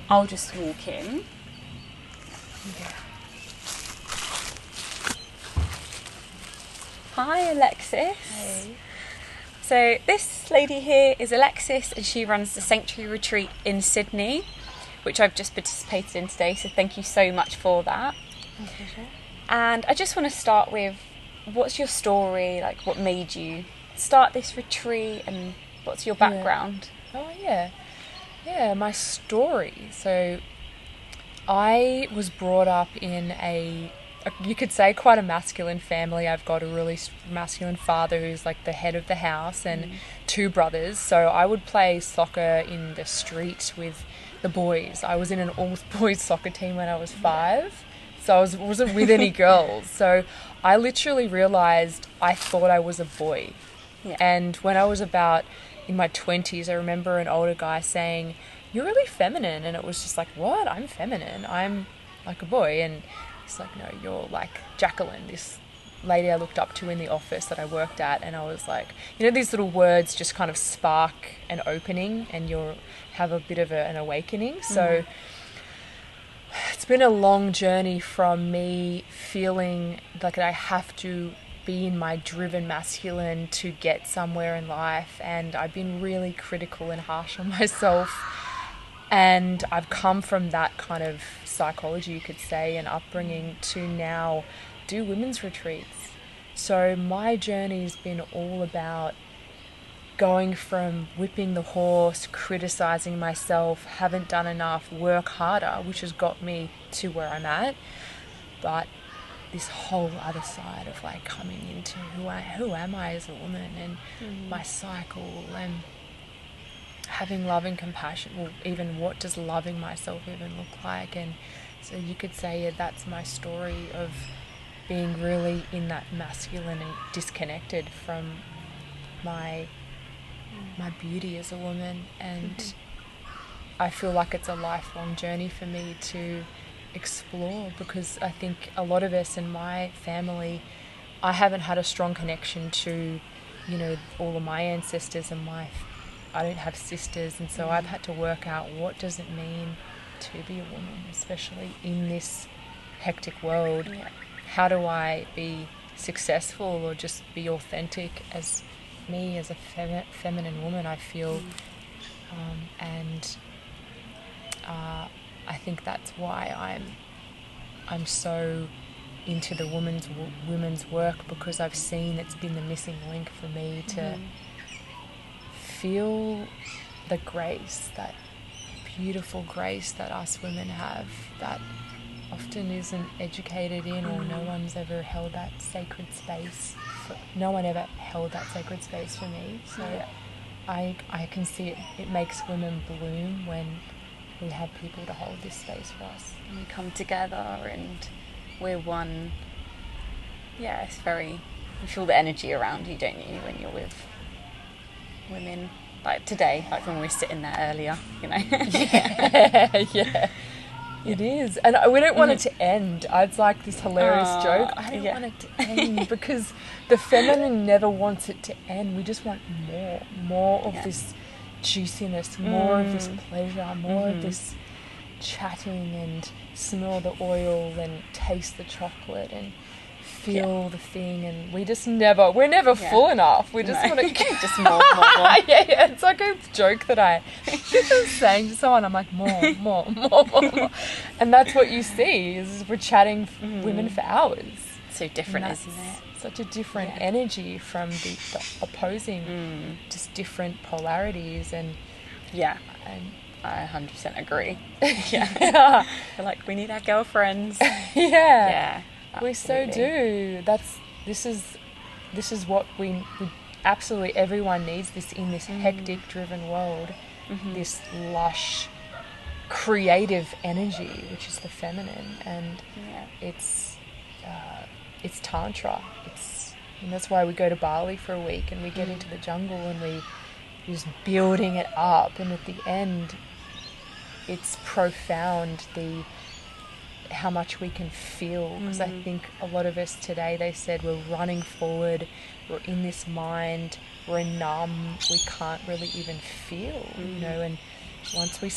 I'll just walk in. Yeah. Hi, Alexis. Hey. So this lady here is Alexis, and she runs the Sanctuary Retreat in Sydney, which I've just participated in today, so thank you so much for that. My pleasure. And I just want to start with, what's your story, like what made you start this retreat, and what's your background? Oh, yeah. Yeah, my story. So I was brought up in you could say, quite a masculine family. I've got a really masculine father who's like the head of the house, and two brothers. So I would play soccer in the street with the boys. I was in an all-boys soccer team when I was 5. So I wasn't with any girls. So I literally realised I thought I was a boy. Yeah. And when I was about in my 20s, I remember an older guy saying, "You're really feminine." And it was just like, what? I'm feminine. I'm like a boy. And he's like, "No, you're like Jacqueline, this lady I looked up to in the office that I worked at." And I was like, these little words just kind of spark an opening, and you'll have a bit of an awakening. So it's been a long journey from me feeling like I have to be in my driven masculine to get somewhere in life, and I've been really critical and harsh on myself, and I've come from that kind of psychology, you could say, and upbringing to now do women's retreats. So my journey has been all about going from whipping the horse, criticizing myself, haven't done enough, work harder, which has got me to where I'm at, but this whole other side of like coming into who am I as a woman, and my cycle, and having love and compassion. Well, even what does loving myself even look like? And so you could say that's my story of being really in that masculine and disconnected from my beauty as a woman. And I feel like it's a lifelong journey for me to explore, because I think a lot of us in my family, I haven't had a strong connection to, all of my ancestors, and I don't have sisters, and so I've had to work out, what does it mean to be a woman, especially in this hectic world? Yeah. How do I be successful or just be authentic as me, as a feminine woman, I feel. I think that's why I'm so into the women's work, because I've seen it's been the missing link for me to feel the grace, that beautiful grace that us women have, that often isn't educated in, or no one's ever held that sacred space. No one ever held that sacred space for me. So I can see it makes women bloom when we have people to hold this space for us. And we come together and we're one. Yeah, it's very, you feel the energy around you, don't you, when you're with women. Like today, like when we were sitting there earlier, Yeah. It is. And we don't want it to end. It's like this hilarious joke. I don't want it to end, because the feminine never wants it to end. We just want more of this juiciness, more of this pleasure, more of this chatting, and smell the oil and taste the chocolate and feel the thing. And we're never full enough. We just want to just more. Yeah. It's like a joke that I was saying to someone. I'm like, more. And that's what you see, is we're chatting women for hours. So different, isn't it? Such a different energy from the opposing, just different polarities. And I 100% agree. We're like, we need our girlfriends. Yeah, we absolutely. so do. This is what we absolutely, everyone needs this in this hectic, driven world. This lush, creative energy, which is the feminine, and it's tantra. And that's why we go to Bali for a week, and we get into the jungle, and we're just building it up, and at the end it's profound how much we can feel, because I think a lot of us today, they said, we're running forward, we're in this mind, we're numb, we can't really even feel, and once we